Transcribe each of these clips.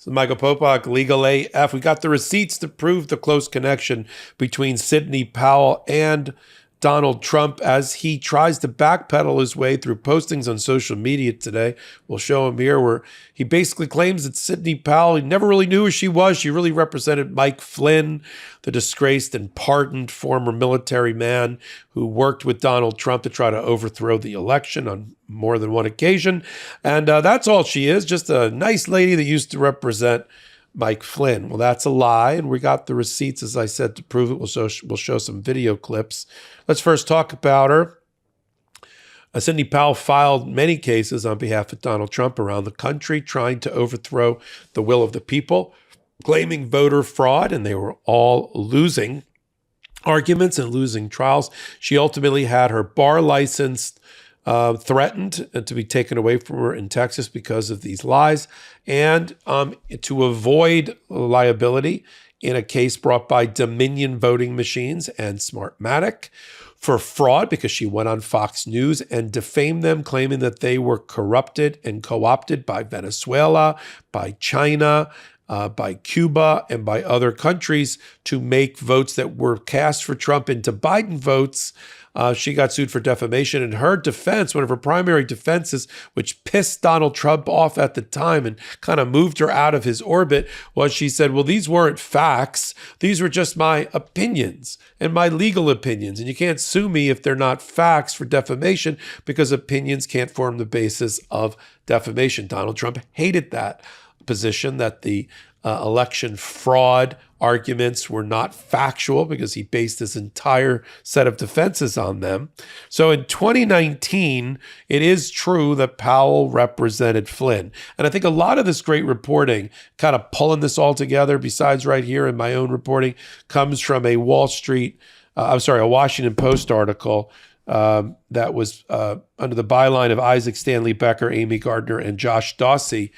So Michael Popok, Legal AF. We got the receipts to prove the close connection between Sidney Powell and Donald Trump as he tries to backpedal his way through postings on social media today. We'll show him here where he basically claims that Sidney Powell, he never really knew who she was. She really represented Mike Flynn, the disgraced and pardoned former military man who worked with Donald Trump to try to overthrow the election on more than one occasion. And that's all she is, just a nice lady that used to represent Mike Flynn. Well, that's a lie, and we got the receipts, as I said, to prove it. We'll show some video clips. Let's first talk about her. Sidney Powell filed many cases on behalf of Donald Trump around the country, trying to overthrow the will of the people, claiming voter fraud, and they were all losing arguments and losing trials. She ultimately had her bar license threatened to be taken away from her in Texas because of these lies, and to avoid liability in a case brought by Dominion Voting Machines and Smartmatic for fraud because she went on Fox News and defamed them, claiming that they were corrupted and co-opted by Venezuela, by China, by Cuba, and by other countries to make votes that were cast for Trump into Biden votes. She got sued for defamation. And her defense, one of her primary defenses, which pissed Donald Trump off at the time and kind of moved her out of his orbit, was she said, well, these weren't facts. These were just my opinions and my legal opinions. And you can't sue me if they're not facts for defamation because opinions can't form the basis of defamation. Donald Trump hated that position, that the election fraud arguments were not factual because he based his entire set of defenses on them. So in 2019, it is true that Powell represented Flynn. And I think a lot of this great reporting, kind of pulling this all together, besides right here in my own reporting, comes from a a Washington Post article that was under the byline of Isaac Stanley Becker, Amy Gardner, and Josh Dawsey.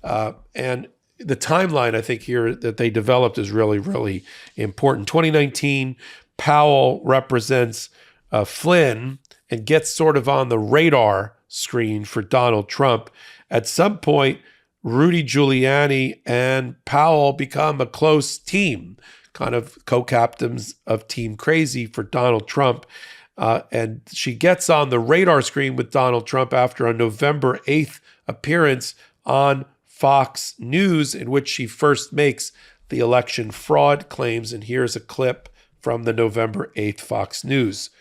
And the timeline, I think, here that they developed is really, really important. 2019, Powell represents Flynn and gets sort of on the radar screen for Donald Trump. At some point, Rudy Giuliani and Powell become a close team, kind of co-captains of Team Crazy for Donald Trump. And she gets on the radar screen with Donald Trump after a November 8th appearance on Fox News, in which she first makes the election fraud claims. And here's a clip from the November 8th Fox News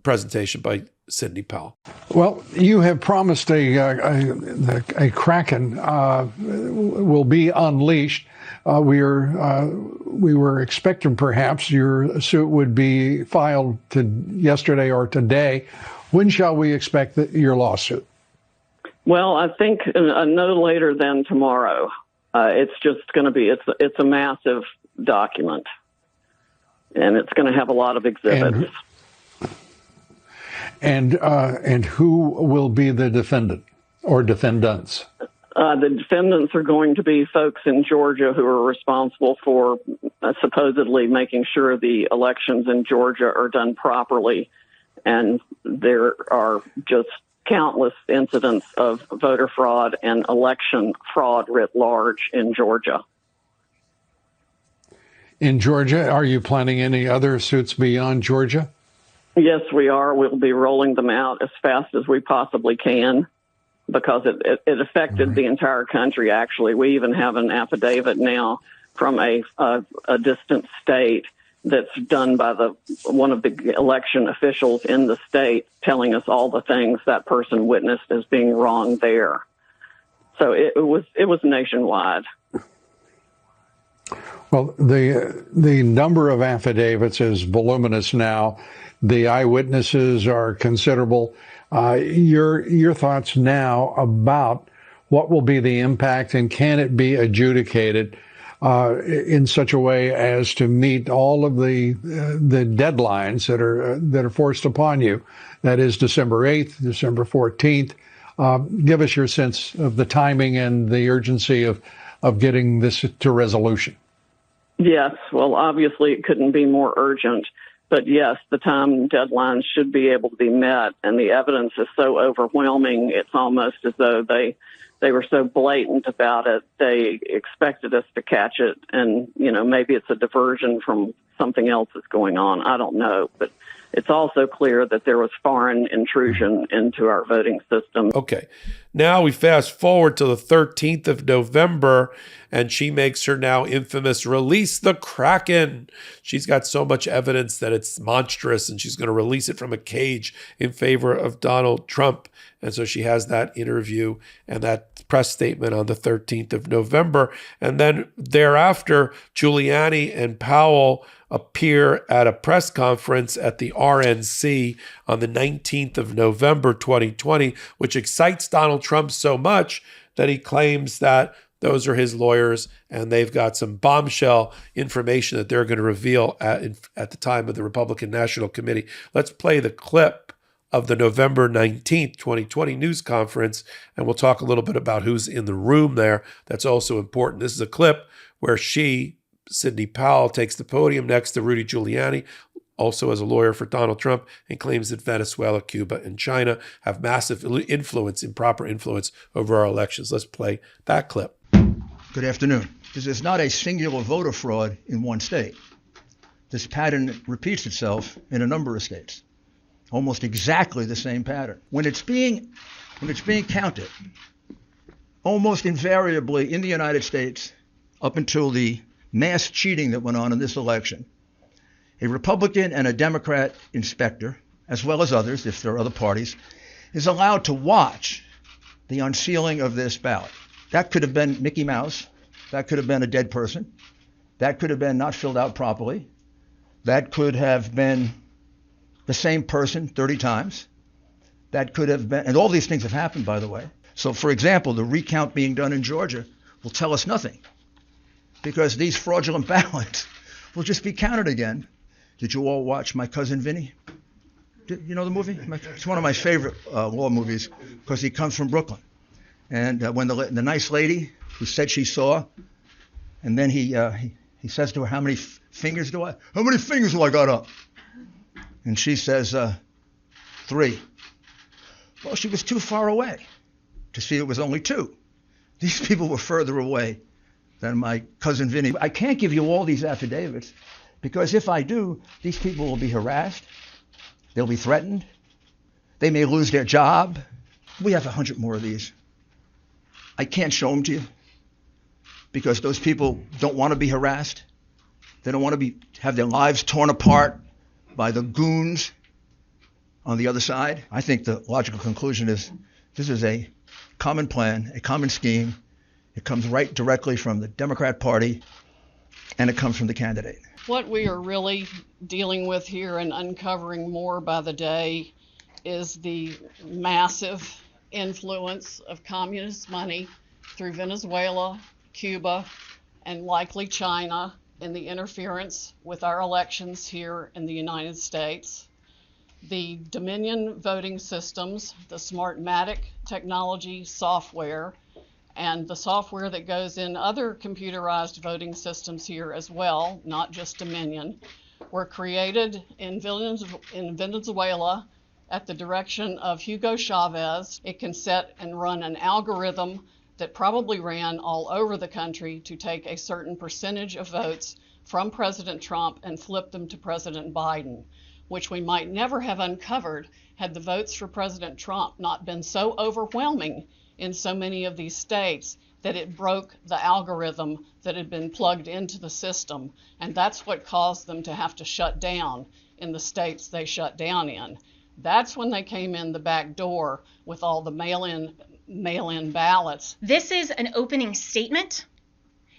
presentation by Sidney Powell. Well, you have promised a kraken will be unleashed. We were expecting perhaps your suit would be filed yesterday or today. When shall we expect your lawsuit? Well, I think no later than tomorrow. It's just going to be, it's a massive document, and it's going to have a lot of exhibits. And who will be the defendant or defendants? The defendants are going to be folks in Georgia who are responsible for supposedly making sure the elections in Georgia are done properly. And there are just countless incidents of voter fraud and election fraud writ large in Georgia. In Georgia, are you planning any other suits beyond Georgia? Yes, we are. We'll be rolling them out as fast as we possibly can because it affected the entire country, actually. We even have an affidavit now from a distant state that's done by one of the election officials in the state telling us all the things that person witnessed as being wrong there. So it was nationwide. Well, the number of affidavits is voluminous now. The eyewitnesses are considerable. Your thoughts now about what will be the impact, and can it be adjudicated in such a way as to meet all of the deadlines that are forced upon you? That is December 8th, December 14th. Give us your sense of the timing and the urgency of getting this to resolution. Yes, well, obviously it couldn't be more urgent. But yes, the time deadlines should be able to be met, and the evidence is so overwhelming, it's almost as though they they were so blatant about it, they expected us to catch it. And, maybe it's a diversion from something else that's going on. I don't know. But it's also clear that there was foreign intrusion into our voting system. Okay. Now we fast forward to the 13th of November, and she makes her now infamous release the kraken. She's got so much evidence that it's monstrous, and she's going to release it from a cage in favor of Donald Trump. And so she has that interview and that press statement on the 13th of November. And then thereafter, Giuliani and Powell appear at a press conference at the RNC on the 19th of November, 2020, which excites Donald Trump so much that he claims that those are his lawyers and they've got some bombshell information that they're going to reveal at the time of the Republican National Committee. Let's play the clip of the November 19th, 2020 news conference, and we'll talk a little bit about who's in the room there. That's also important. This is a clip where Sidney Powell, takes the podium next to Rudy Giuliani, also as a lawyer for Donald Trump, and claims that Venezuela, Cuba, and China have massive influence, improper influence over our elections. Let's play that clip. Good afternoon. This is not a singular voter fraud in one state. This pattern repeats itself in a number of states. Almost exactly the same pattern. When it's being counted, almost invariably in the United States, up until the mass cheating that went on in this election, a Republican and a Democrat inspector, as well as others, if there are other parties, is allowed to watch the unsealing of this ballot. That could have been Mickey Mouse. That could have been a dead person. That could have been not filled out properly. That could have been the same person 30 times. That could have been, and all these things have happened, by the way. So, for example, the recount being done in Georgia will tell us nothing, because these fraudulent ballots will just be counted again. Did you all watch My Cousin Vinny? You know the movie? It's one of my favorite law movies, because he comes from Brooklyn. And when the nice lady who said she saw, and then he says to her, how many fingers do I got up? And she says, 3. Well, she was too far away to see it was only 2. These people were further away than My Cousin Vinny. I can't give you all these affidavits, because if I do, these people will be harassed. They'll be threatened. They may lose their job. We have 100 more of these. I can't show them to you, because those people don't want to be harassed. They don't want to have their lives torn apart by the goons on the other side. I think the logical conclusion is this is a common plan, a common scheme. It comes right directly from the Democrat Party, and it comes from the candidate. What we are really dealing with here and uncovering more by the day is the massive influence of communist money through Venezuela, Cuba, and likely China in the interference with our elections here in the United States. The Dominion voting systems, the Smartmatic technology software, and the software that goes in other computerized voting systems here as well, not just Dominion, were created in Venezuela at the direction of Hugo Chavez. It can set and run an algorithm that probably ran all over the country to take a certain percentage of votes from President Trump and flip them to President Biden, which we might never have uncovered had the votes for President Trump not been so overwhelming in so many of these states that it broke the algorithm that had been plugged into the system. And that's what caused them to have to shut down in the states they shut down in. That's when they came in the back door with all the mail-in ballots. This is an opening statement.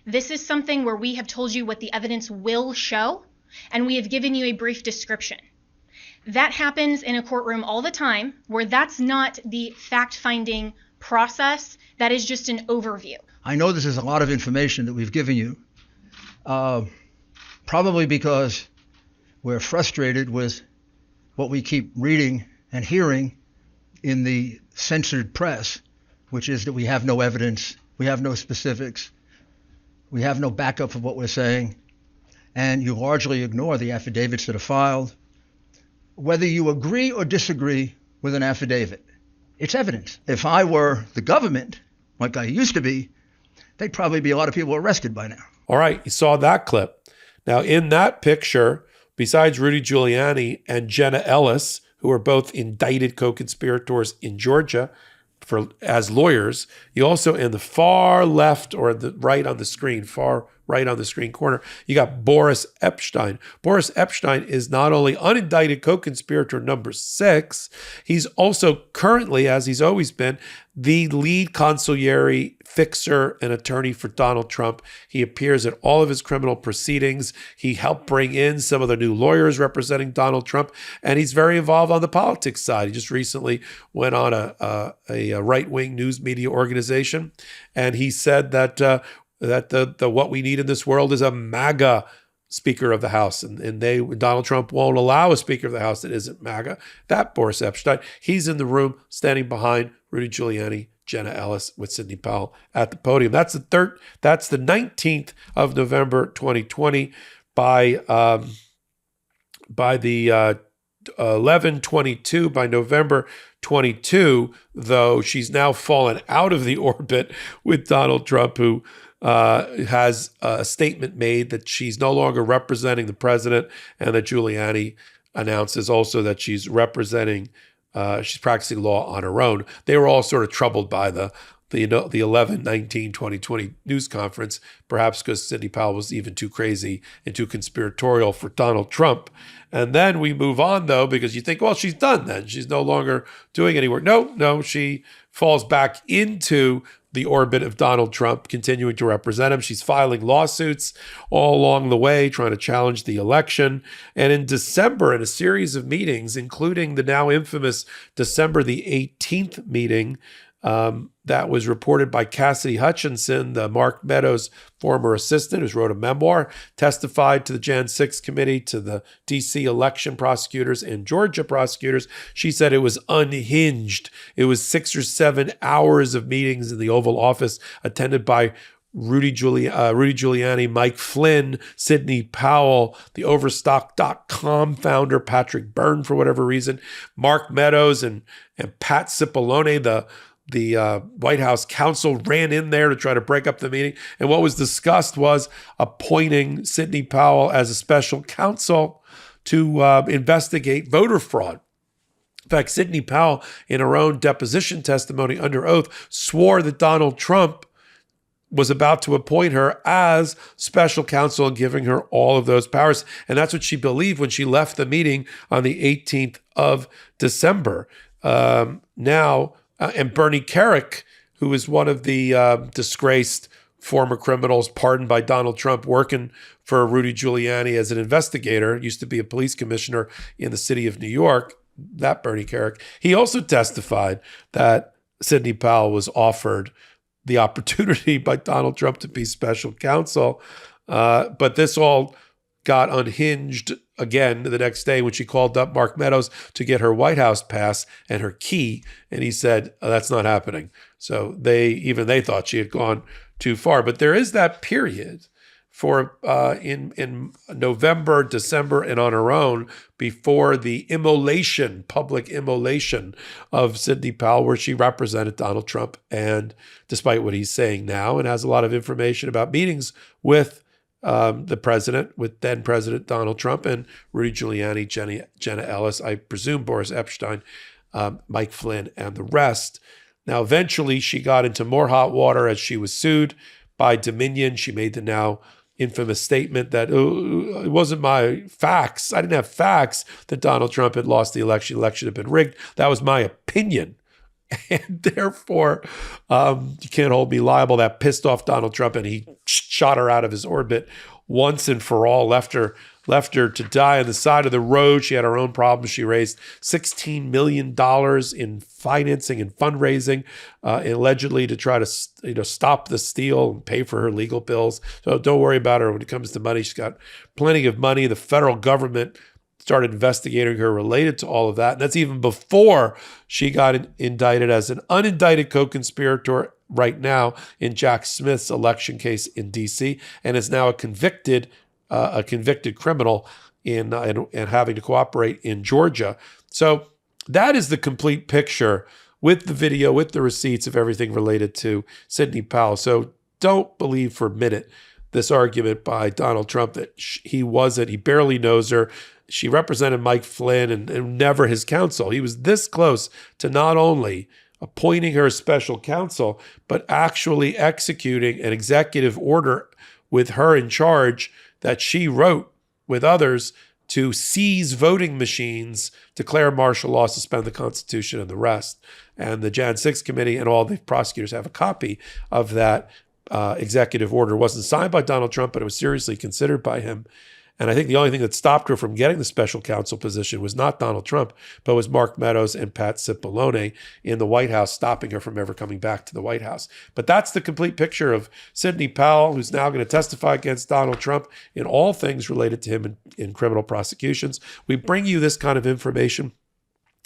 This is something where we have told you what the evidence will show, and we have given you a brief description. That happens in a courtroom all the time, where that's not the fact-finding process. That is just an overview. I know this is a lot of information that we've given you, probably because we're frustrated with what we keep reading and hearing in the censored press, which is that we have no evidence, we have no specifics, we have no backup for what we're saying, and you largely ignore the affidavits that are filed. Whether you agree or disagree with an affidavit, it's evidence. If I were the government, like I used to be, there'd probably be a lot of people arrested by now. All right, you saw that clip. Now, in that picture, besides Rudy Giuliani and Jenna Ellis, who are both indicted co-conspirators in Georgia as lawyers, you also, in the far left or the right on the screen, far right on the screen corner, you got Boris Epshteyn. Boris Epshteyn is not only unindicted co-conspirator number 6, he's also currently, as he's always been, the lead consigliere, fixer, and attorney for Donald Trump. He appears at all of his criminal proceedings. He helped bring in some of the new lawyers representing Donald Trump, and he's very involved on the politics side. He just recently went on a right-wing news media organization, and he said that the what we need in this world is a MAGA Speaker of the House, and Donald Trump won't allow a Speaker of the House that isn't MAGA. That Boris Epshteyn, he's in the room standing behind Rudy Giuliani, Jenna Ellis, with Sidney Powell at the podium. That's the 19th of November, 2020. By the 11/22, by November 22, though, she's now fallen out of the orbit with Donald Trump, who has a statement made that she's no longer representing the president, and that Giuliani announces also that she's practicing law on her own. They were all sort of troubled by the 11/19/2020 news conference, perhaps because Sidney Powell was even too crazy and too conspiratorial for Donald Trump. And then we move on, though, because you think, well, she's done then. She's no longer doing any work. No, she falls back into the orbit of Donald Trump, continuing to represent him. She's filing lawsuits all along the way, trying to challenge the election. And in December, in a series of meetings, including the now infamous December the 18th meeting, that was reported by Cassidy Hutchinson, the Mark Meadows former assistant, who's wrote a memoir, testified to the Jan 6 committee, to the D.C. election prosecutors and Georgia prosecutors. She said it was unhinged. It was 6 or 7 hours of meetings in the Oval Office attended by Rudy Giuliani, Mike Flynn, Sidney Powell, the Overstock.com founder, Patrick Byrne, for whatever reason, Mark Meadows and Pat Cipollone, the White House counsel, ran in there to try to break up the meeting. And what was discussed was appointing Sidney Powell as a special counsel to investigate voter fraud. In fact, Sidney Powell, in her own deposition testimony under oath, swore that Donald Trump was about to appoint her as special counsel and giving her all of those powers. And that's what she believed when she left the meeting on the 18th of December. And Bernie Kerik, who is one of the disgraced former criminals pardoned by Donald Trump, working for Rudy Giuliani as an investigator, used to be a police commissioner in the city of New York, that Bernie Kerik, he also testified that Sidney Powell was offered the opportunity by Donald Trump to be special counsel. But this all got unhinged again the next day when she called up Mark Meadows to get her White House pass and her key. And he said, that's not happening. So they thought she had gone too far. But there is that period for in November, December, and on her own before the public immolation of Sidney Powell, where she represented Donald Trump. And despite what he's saying now, and has a lot of information about meetings with the president, with then President Donald Trump and Rudy Giuliani, Jenna Ellis, I presume Boris Epshteyn, Mike Flynn, and the rest. Now, eventually, she got into more hot water as she was sued by Dominion. She made the now infamous statement that it wasn't my facts. I didn't have facts that Donald Trump had lost the election. The election had been rigged. That was my opinion. And therefore, you can't hold me liable. That pissed off Donald Trump, and he shot her out of his orbit once and for all, left her to die on the side of the road. She had her own problems. She raised $16 million in financing and fundraising, allegedly to try to stop the steal and pay for her legal bills. So don't worry about her when it comes to money. She's got plenty of money. The federal government started investigating her related to all of that. And that's even before she got indicted as an unindicted co-conspirator right now in Jack Smith's election case in D.C. and is now a convicted criminal in having to cooperate in Georgia. So that is the complete picture with the video, with the receipts of everything related to Sidney Powell. So don't believe for a minute this argument by Donald Trump that he barely knows her. She represented Mike Flynn and never his counsel. He was this close to not only appointing her special counsel, but actually executing an executive order with her in charge that she wrote with others to seize voting machines, declare martial law, suspend the Constitution, and the rest. And the Jan 6 committee and all the prosecutors have a copy of that executive order. It wasn't signed by Donald Trump, but it was seriously considered by him. And I think the only thing that stopped her from getting the special counsel position was not Donald Trump, but was Mark Meadows and Pat Cipollone in the White House, stopping her from ever coming back to the White House. But that's the complete picture of Sidney Powell, who's now going to testify against Donald Trump in all things related to him in criminal prosecutions. We bring you this kind of information,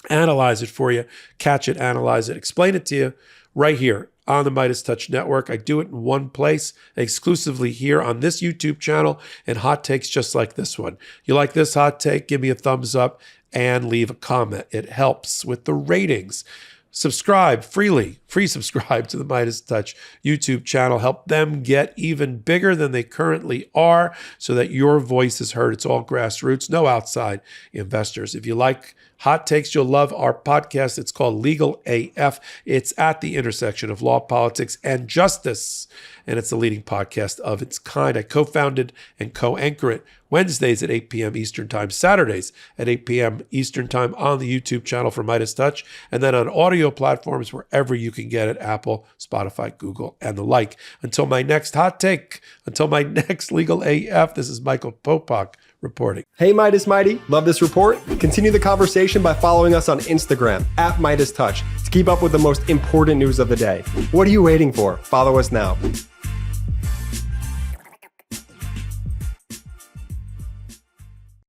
analyze it for you, catch it, analyze it, explain it to you right here on the MeidasTouch Network. I do it in one place, exclusively here on this YouTube channel, and hot takes just like this one. You like this hot take? Give me a thumbs up and leave a comment. It helps with the ratings. Subscribe free subscribe to the MeidasTouch YouTube channel. Help them get even bigger than they currently are so that your voice is heard. It's all grassroots, no outside investors. If you like hot takes, you'll love our podcast. It's called Legal AF. It's at the intersection of law, politics, and justice. And it's the leading podcast of its kind. I co-founded and co-anchor it Wednesdays at 8 p.m. Eastern Time, Saturdays at 8 p.m. Eastern Time on the YouTube channel for MeidasTouch, and then on audio platforms wherever you can get it, Apple, Spotify, Google, and the like. Until my next hot take, until my next Legal AF, this is Michael Popok reporting. Hey Meidas Mighty, love this report? Continue the conversation by following us on Instagram at MeidasTouch to keep up with the most important news of the day. What are you waiting for? Follow us now.